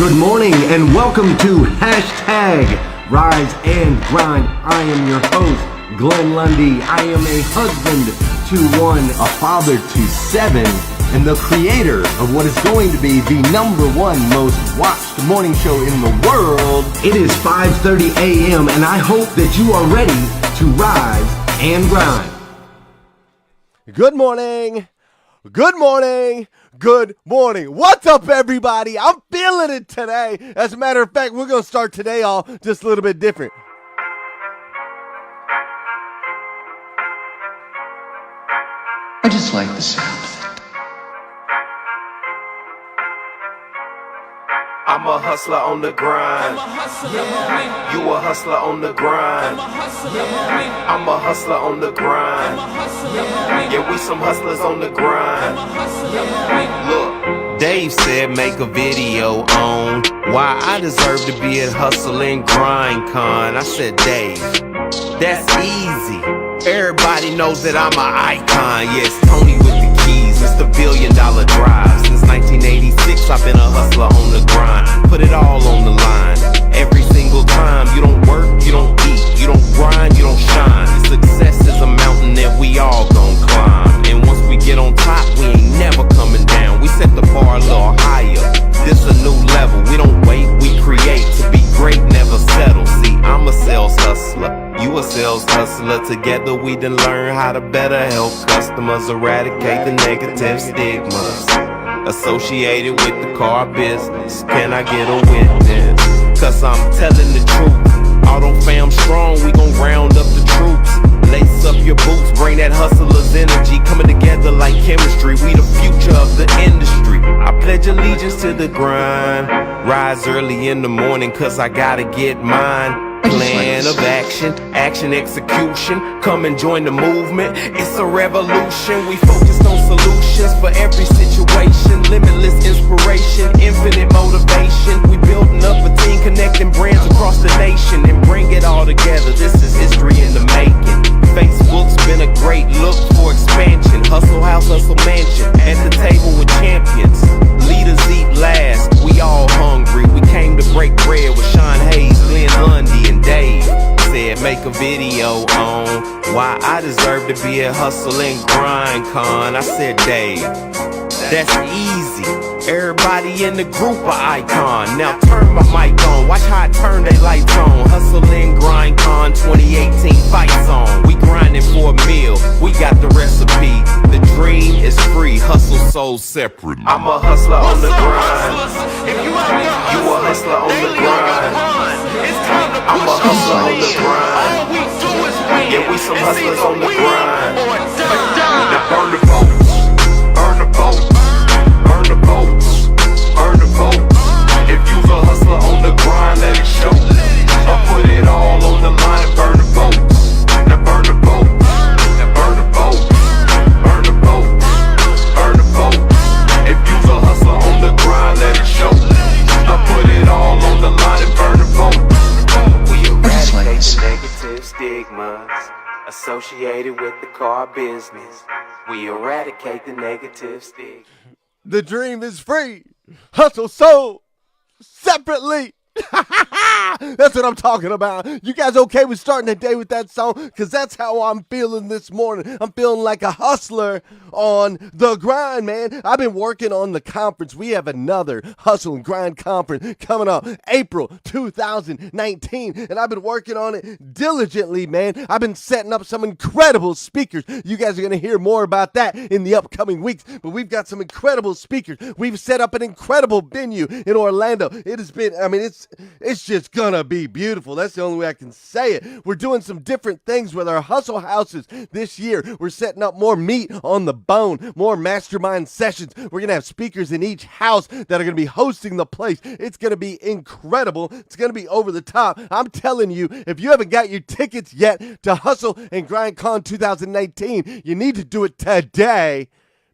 Good morning and welcome to hashtag Rise and Grind. I am your host, Glenn Lundy. I am a husband to one, a father to seven, and the creator of what is going to be the number one most watched morning show in the world. It is 5:30 a.m. and I hope that you are ready to rise and grind. Good morning. Good morning. Good morning. What's up, everybody? I'm feeling it today. As a matter of fact, we're going to start today off just a little bit different. I just like the sound of it. I'm a hustler on the grind. You a hustler on the grind. I'm a hustler on the grind. Yeah, we some hustlers on the grind. Look, Dave said make a video on why I deserve to be at Hustle and Grind Con. I said, Dave, that's easy. Everybody knows that I'm an icon. Yes, Tony with the keys, it's the $1 billion drive. Since 1986, I've been a hustler on the grind. Put it all on the line. Every single time. You don't work, you don't eat. You don't grind, you don't shine. Success is a mountain that we all gon' climb. And once we get on top, we ain't never coming down. We set the bar a little higher. This a new level. We don't wait, we create. To be great, never settle. See, I'm a sales hustler. You a sales hustler. Together we done learn how to better help customers, eradicate the negative stigmas associated with the car business. Can I get a witness? Cause I'm telling the truth. Auto fam strong, we gon' round up the troops. Lace up your boots, bring that hustler's energy. Coming together like chemistry, we the future of the industry. I pledge allegiance to the grind. Rise early in the morning cause I gotta get mine. Plan of action, action execution. Come and join the movement, it's a revolution. We focused on solutions for every situation. Limitless inspiration, infinite motivation. We building up a team, connecting brands across the nation. And bring it all together, this is history in the making. Facebook's been a great look for expansion. Hustle house, hustle mansion, at the table with champions. Leaders eat last, we all hungry. We came to break bread with Sean Hayes, Glenn Lundy, and Dave. Said make a video on why I deserve to be at Hustle and Grind Con. I said, Dave, that's easy. Everybody in the group a icon. Now turn my mic on, watch how I turn they lights on. Hustle and Grind Con 2018 fight song. We grinding for a meal, we got the recipe. The dream is free, hustle sold separately. I'm a hustler on the grind. You a hustler on the grind. I'm a hustler on the grind. Yeah, we some hustlers on the grind. Now burn the boats, burn the boats, burn the boats, burn the boats. If you's a hustler on the grind, let it show. I put it all on the line, burn the boats. Now burn the boats, now burn the boats, burn the boats, burn the boats. If you's a hustler on the grind, let it show. I put it all on the line and burn the boats. We eradicate the negative stigmas associated with the car business. We eradicate the negative stigmas. The dream is free. Hustle sold separately. That's what I'm talking about. You guys okay with starting the day with that song? Because that's how I'm feeling this morning. I'm feeling like a hustler on the grind, man. I've been working on the conference. We have another Hustle and Grind conference coming up April 2019. And I've been working on it diligently, man. I've been setting up some incredible speakers. You guys are going to hear more about that in the upcoming weeks. But we've got some incredible speakers. We've set up an incredible venue in Orlando. It has been, it's just gonna be beautiful. That's the only way I can say it. We're doing some different things with our hustle houses this year. We're setting up more meat on the bone, more mastermind sessions. We're gonna have speakers in each house that are gonna be hosting the place. It's gonna be incredible. It's gonna be over the top. I'm telling you, if you haven't got your tickets yet to Hustle and Grind Con 2019, you need to do it today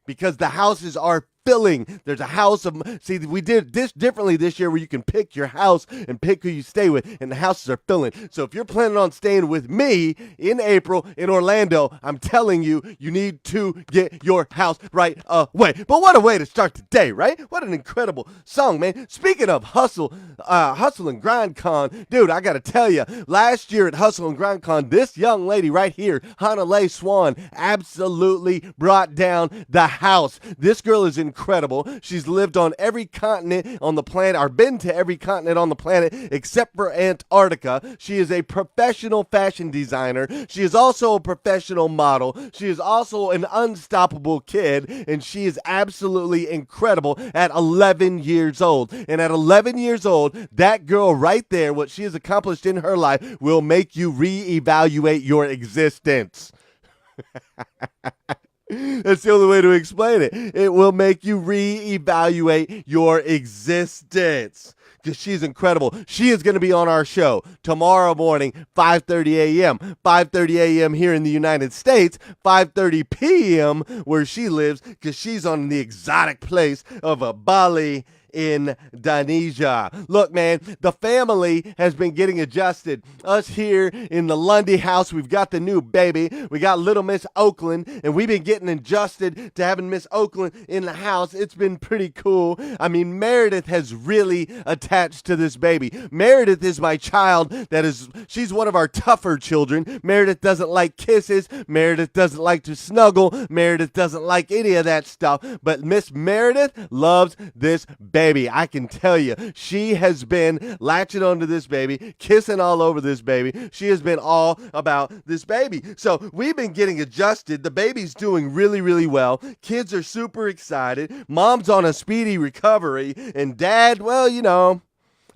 because the houses are filling. There's a house of, see, we did this differently this year where you can pick your house and pick who you stay with, and the houses are filling. So if you're planning on staying with me in April in Orlando, I'm telling you, you need to get your house right away. But what a way to start the day, right? What an incredible song, man. Speaking of Hustle and Grind Con, dude, I gotta tell you, last year at Hustle and Grind Con, this young lady right here, Hanalei Swan, absolutely brought down the house. This girl is incredible. She's lived on every continent on the planet, or been to every continent on the planet except for Antarctica. She is a professional fashion designer. She is also a professional model. She is also an unstoppable kid, and she is absolutely incredible at 11 years old. And at 11 years old, that girl right there, what she has accomplished in her life, will make you reevaluate your existence. That's the only way to explain it. It will make you reevaluate your existence. Because she's incredible. She is going to be on our show tomorrow morning, 5:30 a.m. 5:30 a.m. here in the United States, 5:30 p.m. where she lives, because she's on the exotic place of Bali, Indonesia. Look, man, the family has been getting adjusted. Us here in the Lundy house, we've got the new baby. We got little Miss Oakland, and we've been getting adjusted to having Miss Oakland in the house. It's been pretty cool. I mean, Meredith has really attached to this baby. Meredith is my child she's one of our tougher children. Meredith doesn't like kisses. Meredith doesn't like to snuggle. Meredith doesn't like any of that stuff. But Miss Meredith loves this baby. I can tell you, she has been latching onto this baby, kissing all over this baby. She has been all about this baby. So we've been getting adjusted. The baby's doing really, really well. Kids are super excited. Mom's on a speedy recovery. And Dad, well, you know,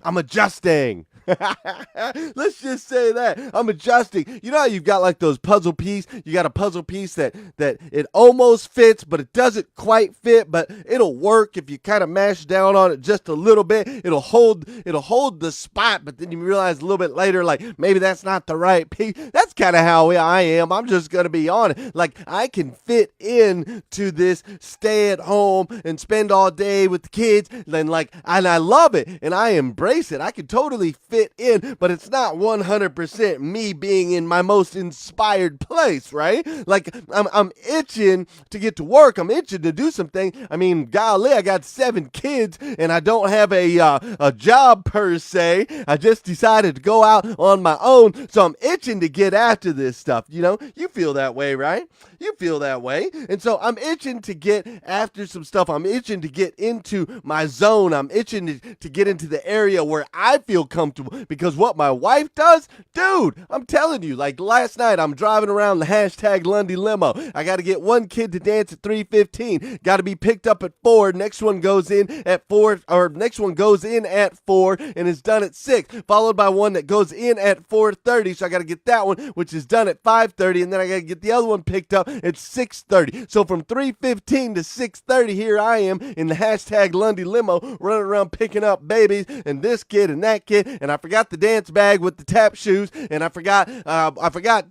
I'm adjusting. Let's just say that I'm adjusting. You know how you've got like those puzzle piece? You got a puzzle piece that it almost fits, but it doesn't quite fit, but it'll work if you kind of mash down on it just a little bit. It'll hold the spot, but then you realize a little bit later, like maybe that's not the right piece. That's kind of how I am. I'm just gonna be honest. Like I can fit in to this stay at home and spend all day with the kids, and I love it and I embrace it. I can totally fit in, but it's not 100% me being in my most inspired place, right? Like I'm itching to get to work. I'm itching to do something. I mean, golly, I got 7 kids and I don't have a job per se. I just decided to go out on my own, so I'm itching to get after this stuff. You know, you feel that way, right? You feel that way. And so I'm itching to get after some stuff. I'm itching to get into my zone. I'm itching to get into the area where I feel comfortable. Because what my wife does, dude, I'm telling you, like last night, I'm driving around the hashtag Lundy limo. I got to get one kid to dance at 3:15. Got to be picked up at 4. Next one goes in at 4, or next one goes in at 4 and is done at 6. Followed by one that goes in at 4:30. So I got to get that one, which is done at 5:30. And then I got to get the other one picked up at 6:30. So from 3:15 to 6:30, here I am in the hashtag Lundy limo, running around picking up babies and this kid and that kid. And I forgot the dance bag with the tap shoes, and I forgot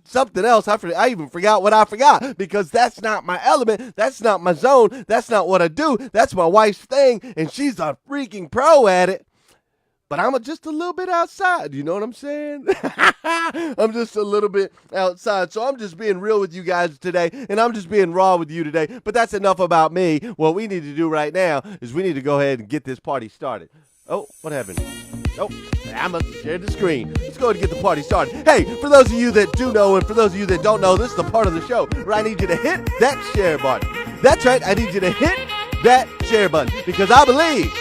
something else. I even forgot what I forgot, because that's not my element. That's not my zone. That's not what I do. That's my wife's thing, and she's a freaking pro at it. But I'm just a little bit outside, you know what I'm saying? I'm just a little bit outside. So I'm just being real with you guys today, and I'm just being raw with you today. But that's enough about me. What we need to do right now is we need to go ahead and get this party started. Oh, what happened? Oh, I must have shared the screen. Let's go ahead and get the party started. Hey, for those of you that do know and for those of you that don't know, this is the part of the show where I need you to hit that share button. That's right, I need you to hit that share button, because I believe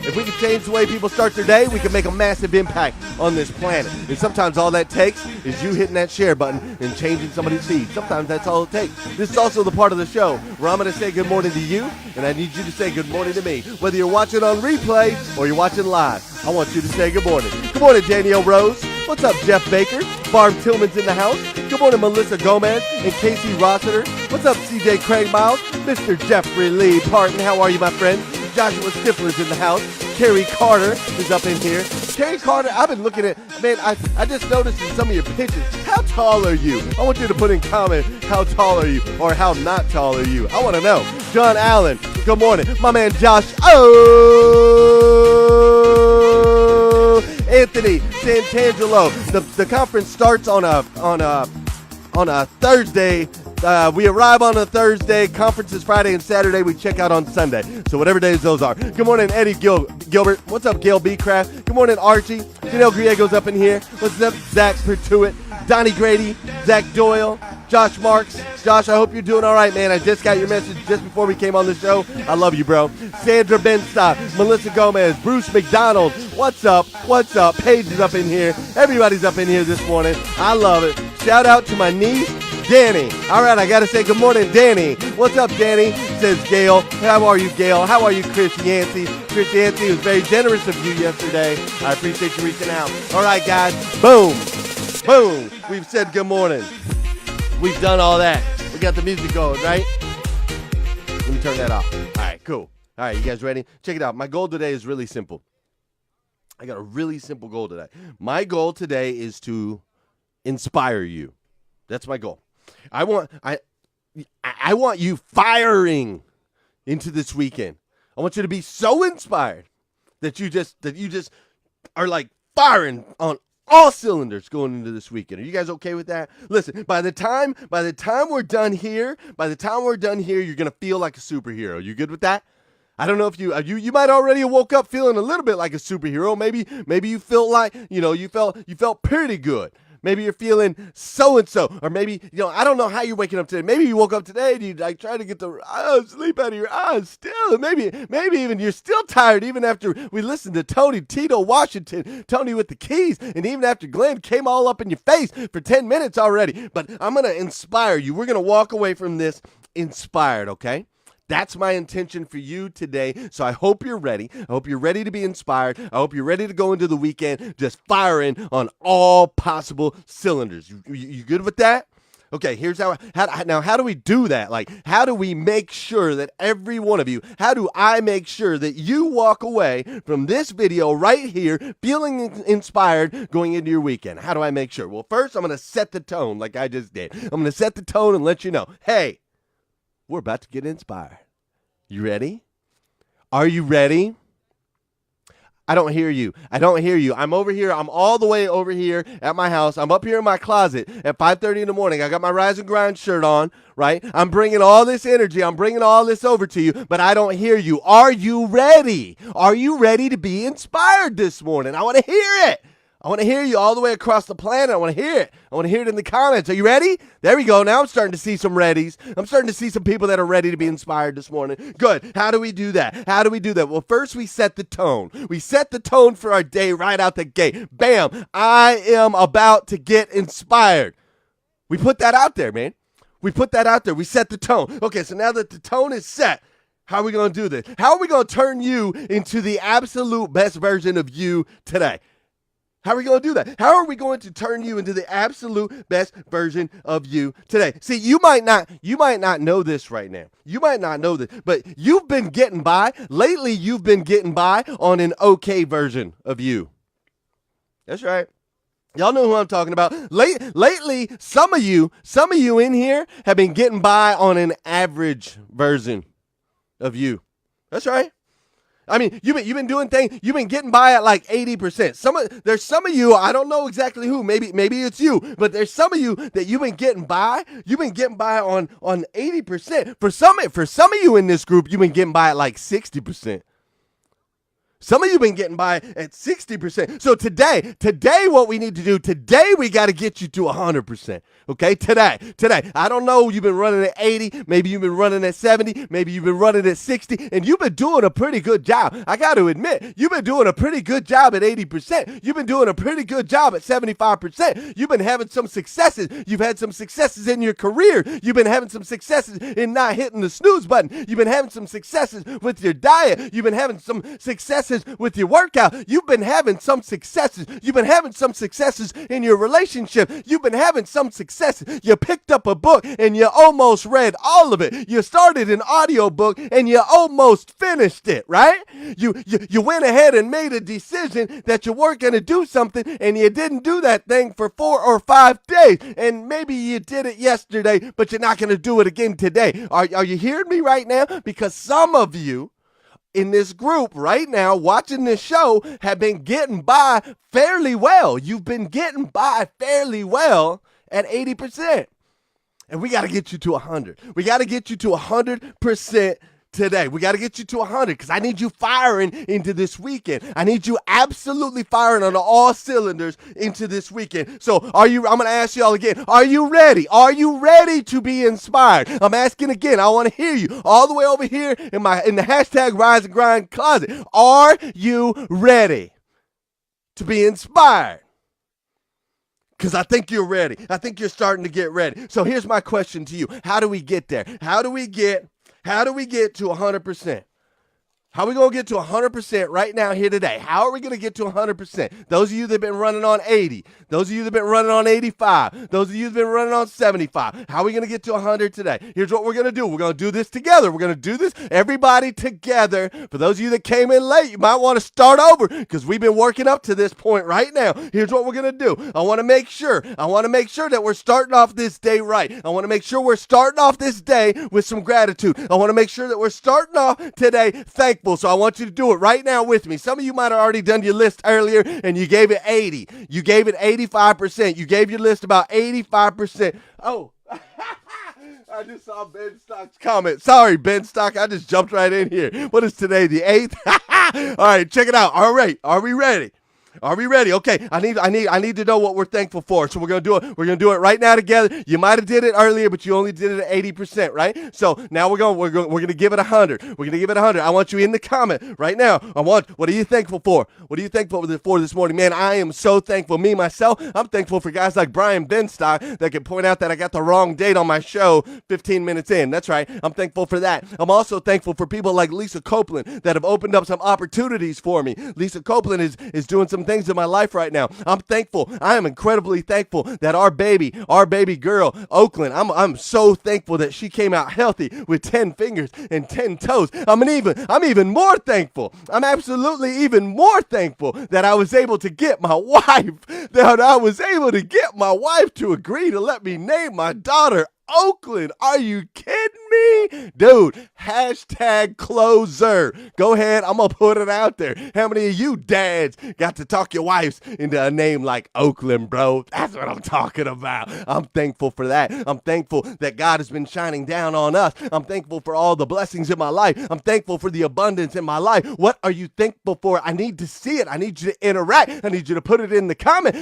if we can change the way people start their day, we can make a massive impact on this planet. And sometimes all that takes is you hitting that share button and changing somebody's feed. Sometimes that's all it takes. This is also the part of the show where I'm going to say good morning to you, and I need you to say good morning to me. Whether you're watching on replay or you're watching live, I want you to say good morning. Good morning, Danielle Rose. What's up, Jeff Baker? Barb Tillman's in the house. Good morning, Melissa Gomez and Casey Rossiter. What's up, CJ Craig Miles? Mr. Jeffrey Lee Parton, how are you, my friend? Joshua Stifler's in the house. Carrie Carter is up in here. Carrie Carter, I've been looking at, man, I just noticed in some of your pictures, how tall are you? I want you to put in comment, how tall are you, or how not tall are you? I want to know. John Allen, Good morning. My man Josh. Oh, Anthony Santangelo. The conference starts on a Thursday. We arrive on a Thursday. Conference is Friday and Saturday. We check out on Sunday. So whatever days those are. Good morning, Eddie Gilbert. What's up, Gail B. Craft? Good morning, Archie. Janelle Griego's up in here. What's up, Zach Pertuit? Donnie Grady, Zach Doyle, Josh Marks. Josh, I hope you're doing all right, man. I just got your message just before we came on the show. I love you, bro. Sandra Benstock, Melissa Gomez, Bruce McDonald. What's up? What's up? Paige is up in here. Everybody's up in here this morning. I love it. Shout out to my niece, Danny. All right, I got to say good morning, Danny. What's up, Danny? Says Gail. How are you, Gail? How are you, Chris Yancey? Chris Yancey was very generous of you yesterday. I appreciate you reaching out. All right, guys. Boom. Boom. We've said good morning. We've done all that. We got the music going, right? Let me turn that off. All right, cool. All right, you guys ready? Check it out. My goal today is really simple. I got a really simple goal today. My goal today is to inspire you. That's my goal. I want you firing into this weekend. I want you to be so inspired that you just are like firing on all cylinders going into this weekend. Are you guys okay with that? Listen, by the time we're done here, you're gonna feel like a superhero. You good with that? I don't know if you might already have woke up feeling a little bit like a superhero. Maybe you feel like you felt pretty good. Maybe you're feeling so-and-so. Or maybe, I don't know how you're waking up today. Maybe you woke up today and you try to get the sleep out of your eyes still. Maybe even you're still tired even after we listened to Tito Washington, Tony with the keys, and even after Glenn came all up in your face for 10 minutes already. But I'm going to inspire you. We're going to walk away from this inspired, okay? That's my intention for you today. So I hope you're ready. I hope you're ready to be inspired. I hope you're ready to go into the weekend just firing on all possible cylinders. You good with that? Okay, here's how do we do that? Like, how do we make sure that every one of you, how do I make sure that you walk away from this video right here feeling inspired going into your weekend? How do I make sure? Well, first, I'm going to set the tone like I just did. I'm going to set the tone and let you know, hey, we're about to get inspired. You ready? Are you ready? I don't hear you. I'm over here. I'm all the way over here at my house. I'm up here in my closet at 5:30 in the morning. I got my Rise and Grind shirt on, right? I'm bringing all this energy. I'm bringing all this over to you, but I don't hear you. Are you ready? Are you ready to be inspired this morning? I want to hear it. I want to hear you all the way across the planet. I want to hear it. I want to hear it in the comments. Are you ready? There we go. Now I'm starting to see some readies. I'm starting to see some people that are ready to be inspired this morning. Good. How do we do that? Well, first we set the tone. We set the tone for our day right out the gate. Bam. I am about to get inspired. We put that out there, man. We put that out there. We set the tone. Okay, so now that the tone is set, how are we going to do this? How are we going to turn you into the absolute best version of you today? How are we going to do that? How are we going to turn you into the absolute best version of you today? See, you might not know this right now. You might not know this, but you've been getting by. Lately, you've been getting by on an okay version of you. That's right. Y'all know who I'm talking about. Lately, some of you in here have been getting by on an average version of you. That's right. I mean, you've been doing things. You've been getting by at like 80%. There's some of you. I don't know exactly who. Maybe it's you. But there's some of you that you've been getting by. You've been getting by on 80%. For some of you in this group, you've been getting by at like 60%. Some of you been getting by at 60%. So today, what we need to do, today we got to get you to 100%. Okay, today. I don't know, you've been running at 80, maybe you've been running at 70, maybe you've been running at 60, and you've been doing a pretty good job. I got to admit, you've been doing a pretty good job at 80%. You've been doing a pretty good job at 75%. You've been having some successes. You've had some successes in your career. You've been having some successes in not hitting the snooze button. You've been having some successes with your diet. You've been having some successes successes with your workout. You've been having some successes. You've been having some successes in your relationship. You've been having some successes. You picked up a book and you almost read all of it. You started an audiobook and you almost finished it, right? You went ahead and made a decision that you weren't going to do something, and you didn't do that thing for 4 or 5 days. And maybe you did it yesterday, but you're not going to do it again today. Are you hearing me right now? Because some of you in this group right now watching this show have been getting by fairly well. You've been getting by fairly well at 80%. And we got to get you to 100. We got to get you to 100% today. We got to get you to 100 because I need you firing into this weekend. I need you absolutely firing on all cylinders into this weekend. So I'm going to ask y'all again, are you ready? Are you ready to be inspired? I'm asking again. I want to hear you all the way over here in the hashtag Rise and Grind closet. Are you ready to be inspired? Because I think you're ready. I think you're starting to get ready. So here's my question to you. How do we get there? How do we get to 100%? How are we going to get to 100% right now here today? How are we going to get to 100%? Those of you that have been running on 80. Those of you that have been running on 85. Those of you that have been running on 75. How are we going to get to 100 today? Here's what we're going to do. We're going to do this together. We're going to do this, everybody together. For those of you that came in late, you might want to start over because we've been working up to this point right now. Here's what we're going to do. I want to make sure that we're starting off this day right. I want to make sure we're starting off this day with some gratitude. I want to make sure that we're starting off today thankful. So I want you to do it right now with me. Some of you might have already done your list earlier and you gave it 80. You gave it 85%. You gave your list about 85%. Oh, I just saw Ben Stock's comment. Sorry, Ben Stock. I just jumped right in here. What is today, the 8th? All right, check it out. All right, are we ready? Are we ready? Okay, I need to know what we're thankful for. So we're gonna do it. We're gonna do it right now together. You might have did it earlier, but you only did it at 80%, right? So now we're gonna give it 100. We're gonna give it 100. I want you in the comment right now. What are you thankful for? What are you thankful for this morning, man? I am so thankful. Me myself, I'm thankful for guys like Brian Benstock that can point out that I got the wrong date on my show 15 minutes in. That's right. I'm thankful for that. I'm also thankful for people like Lisa Copeland that have opened up some opportunities for me. Lisa Copeland is doing some things in my life right now. I'm thankful. I am incredibly thankful that our baby girl, Oakland, I'm so thankful that she came out healthy with 10 fingers and 10 toes. I'm even more thankful. I'm absolutely even more thankful that I was able to get my wife, to agree to let me name my daughter Oakland. Are you kidding me? Dude, hashtag closer. Go ahead. I'm going to put it out there. How many of you dads got to talk your wives into a name like Oakland, bro? That's what I'm talking about. I'm thankful for that. I'm thankful that God has been shining down on us. I'm thankful for all the blessings in my life. I'm thankful for the abundance in my life. What are you thankful for? I need to see it. I need you to interact. I need you to put it in the comment.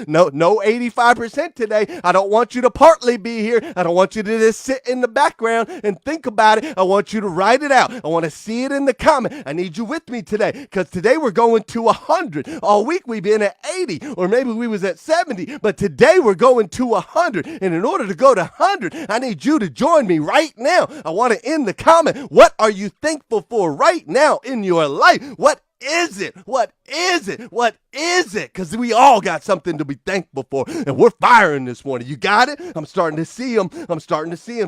No 85% today. I don't want you to partly be here. I don't want you to just sit in the background and think about it. I want you to write it out. I want to see it in the comment. I need you with me today because today we're going to 100. All week we've been at 80 or maybe we was at 70, but today we're going to 100. And in order to go to 100, I need you to join me right now. I want to end the comment. What are you thankful for right now in your life? What is it? What is it? What is it? Because we all got something to be thankful for, and we're firing this morning. You got it? I'm starting to see him.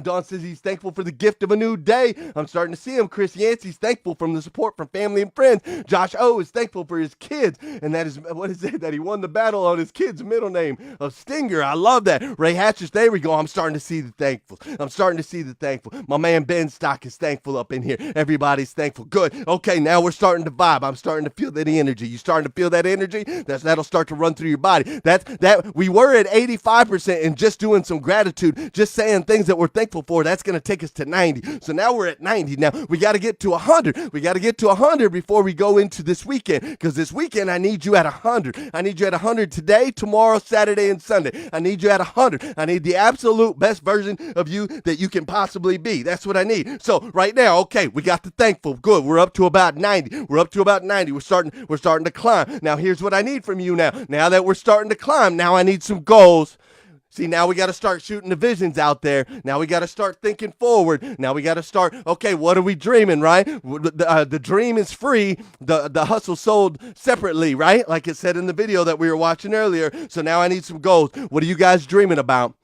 Don says he's thankful for the gift of a new day. I'm starting to see him. Chris Yancey's thankful from the support from family and friends. Josh O is thankful for his kids, and that is, what is it? That he won the battle on his kid's middle name of Stinger. I love that. Ray Hatchers, there we go. I'm starting to see the thankful. My man Ben Stock is thankful up in here. Everybody's thankful. Good. Okay, now we're starting to vibe. I'm starting to feel that energy. You starting to feel that energy? That'll start to run through your body. That we were at 85% and just doing some gratitude, just saying things that we're thankful for. That's going to take us to 90. So now we're at 90. Now we got to get to 100. We got to get to 100 before we go into this weekend, because this weekend I need you at 100. I need you at 100 today, tomorrow, Saturday, and Sunday. I need you at 100. I need the absolute best version of you that you can possibly be. That's what I need. So right now, okay, we got the thankful. Good. We're up to about 90. We're starting to climb. Now here's what I need from you now. Now that we're starting to climb, now I need some goals. See, now we got to start shooting the visions out there. Now we got to start thinking forward. Now we got to start, okay, what are we dreaming, right? The dream is free. The hustle sold separately, right? Like it said in the video that we were watching earlier. So now I need some goals. What are you guys dreaming about?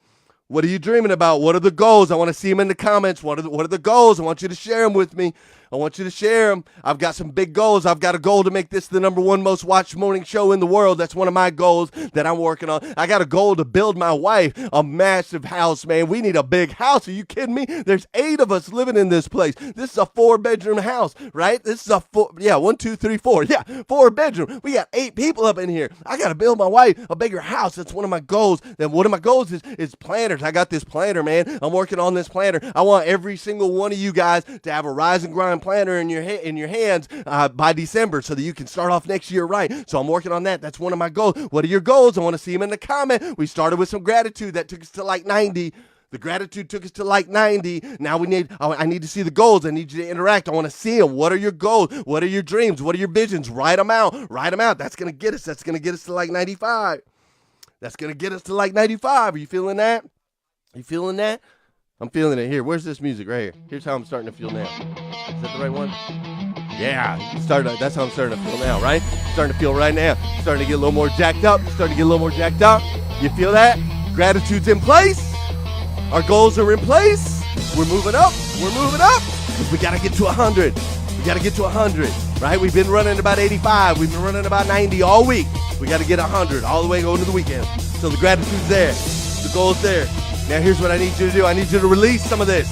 What are you dreaming about? What are the goals? I want to see them in the comments. What are the goals? I want you to share them with me. I want you to share them. I've got some big goals. I've got a goal to make this the #1 most watched morning show in the world. That's one of my goals that I'm working on. I got a goal to build my wife a massive house, man. We need a big house. Are you kidding me? There's 8 of us living in this place. This is a 4-bedroom house, right? This is a 1, 2, 3, 4. Yeah, 4-bedroom. We got 8 people up in here. I got to build my wife a bigger house. That's one of my goals. Then one of my goals is planners. I got this planner, man. I'm working on this planner. I want every single one of you guys to have a Rise and Grind planner in your hands by December so that you can start off next year right. So I'm working on that. That's one of my goals. What are your goals? I want to see them in the comment. We started with some gratitude that took us to like 90. The gratitude took us to like 90. Now I need to see the goals. I need you to interact. I want to see them. What are your goals? What are your dreams? What are your visions? Write them out. Write them out. That's going to get us. That's going to get us to like 95. That's going to get us to like 95. Are you feeling that? You feeling that? I'm feeling it here. Where's this music right here? Here's how I'm starting to feel now. Is that the right one? Yeah, that's how I'm starting to feel now, right? Starting to feel right now. Starting to get a little more jacked up. Starting to get a little more jacked up. You feel that? Gratitude's in place. Our goals are in place. We're moving up. We're moving up. We got to get to 100. We got to get to 100, right? We've been running about 85. We've been running about 90 all week. We got to get 100 all the way going to the weekend. So the gratitude's there. The goal's there. Now here's what I need you to do. I need you to release some of this.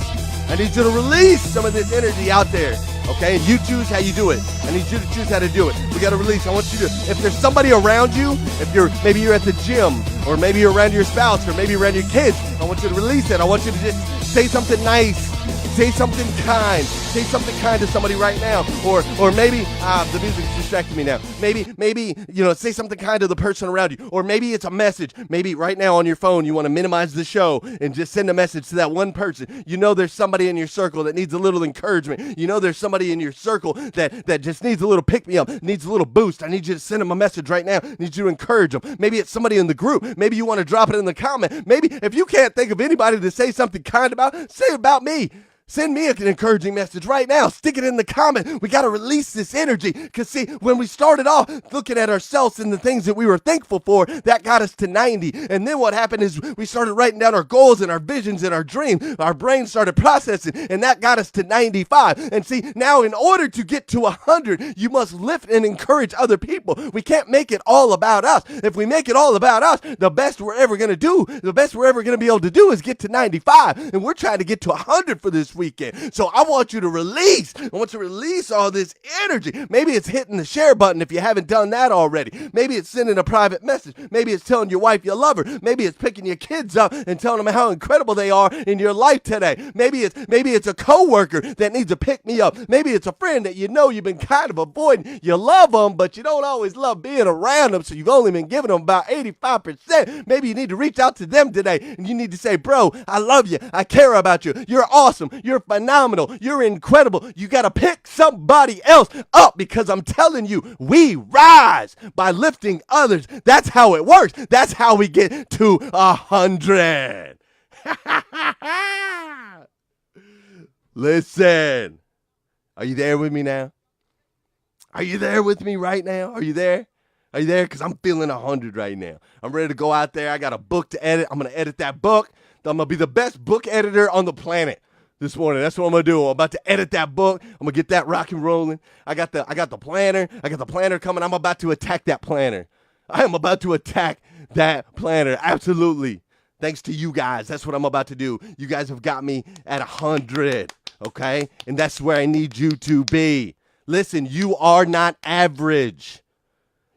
I need you to release some of this energy out there. Okay? And you choose how you do it. I need you to choose how to do it. We got to release. I want you to, if there's somebody around you, maybe you're at the gym, or maybe you're around your spouse, or maybe around your kids, I want you to release it. I want you to just say something nice. Say something kind. Say something kind to somebody right now. Or maybe, the music's distracting me now. Maybe, say something kind to the person around you. Or maybe it's a message. Maybe right now on your phone, you want to minimize the show and just send a message to that one person. You know there's somebody in your circle that needs a little encouragement. You know there's somebody in your circle that just needs a little pick-me-up, needs a little boost. I need you to send them a message right now. I need you to encourage them. Maybe it's somebody in the group. Maybe you want to drop it in the comment. Maybe if you can't think of anybody to say something kind about, say it about me. Send me an encouraging message right now. Stick it in the comment. We got to release this energy. Because, see, when we started off looking at ourselves and the things that we were thankful for, that got us to 90. And then what happened is we started writing down our goals and our visions and our dreams. Our brain started processing, and that got us to 95. And see, now in order to get to 100, you must lift and encourage other people. We can't make it all about us. If we make it all about us, the best we're ever going to be able to do is get to 95. And we're trying to get to 100 for this weekend. So I want you to release. I want you to release all this energy. Maybe it's hitting the share button if you haven't done that already. Maybe it's sending a private message. Maybe it's telling your wife you love her. Maybe it's picking your kids up and telling them how incredible they are in your life today. Maybe it's a coworker that needs to pick me up. Maybe it's a friend that you know you've been kind of avoiding. You love them, but you don't always love being around them, so you've only been giving them about 85%. Maybe you need to reach out to them today, and you need to say, bro, I love you. I care about you. You're awesome. You're phenomenal. You're incredible. You got to pick somebody else up, because I'm telling you, we rise by lifting others. That's how it works. That's how we get to 100. Listen, are you there with me now? Are you there with me right now? Are you there? Are you there? Because I'm feeling 100 right now. I'm ready to go out there. I got a book to edit. I'm going to edit that book. I'm going to be the best book editor on the planet this morning. That's what I'm going to do. I'm about to edit that book. I'm going to get that rock and rolling. I got the planner. I got the planner coming. I'm about to attack that planner. I am about to attack that planner. Absolutely. Thanks to you guys. That's what I'm about to do. You guys have got me at 100. Okay? And that's where I need you to be. Listen, you are not average.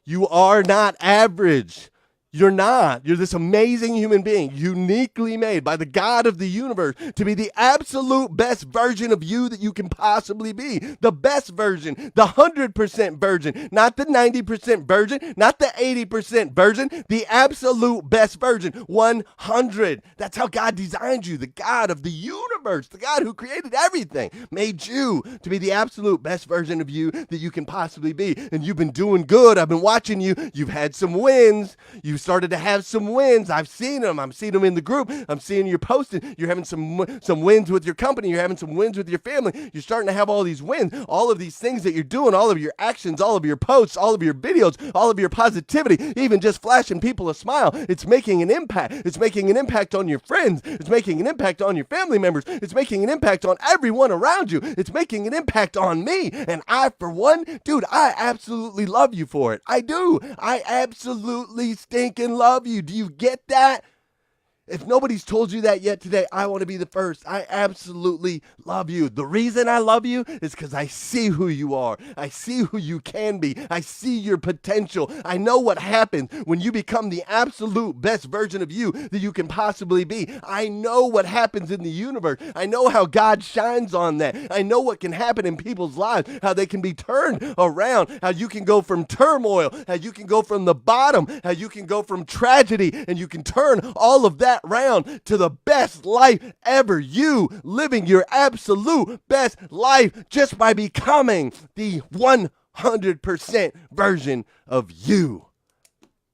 You are not average. You're not. You're this amazing human being, uniquely made by the God of the universe to be the absolute best version of you that you can possibly be. The best version, the 100% version, not the 90% version, not the 80% version, the absolute best version, 100. That's how God designed you, the God of the universe. universe, the God who created everything, made you to be the absolute best version of you that you can possibly be. And you've been doing good. I've been watching you. You've had some wins. You've started to have some wins. I've seen them. I'm seeing them in the group. I'm seeing you're posting. You're having some wins with your company. You're having some wins with your family. You're starting to have all these wins. All of these things that you're doing, all of your actions, all of your posts, all of your videos, all of your positivity, even just flashing people a smile, it's making an impact. It's making an impact on your friends. It's making an impact on your family members. It's making an impact on everyone around you. It's making an impact on me. And I, for one, dude, I absolutely love you for it. I do. I absolutely stinking love you. Do you get that? If nobody's told you that yet today, I want to be the first. I absolutely love you. The reason I love you is because I see who you are. I see who you can be. I see your potential. I know what happens when you become the absolute best version of you that you can possibly be. I know what happens in the universe. I know how God shines on that. I know what can happen in people's lives, how they can be turned around, how you can go from turmoil, how you can go from the bottom, how you can go from tragedy, and you can turn all of that round to the best life ever. You living your absolute best life just by becoming the 100% version of you.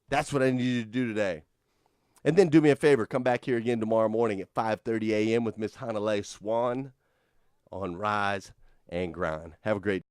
That's what I need you to do today. And then do me a favor, come back here again tomorrow morning at 5:30 a.m. with Miss Hanalei Swan on Rise and Grind. Have a great day.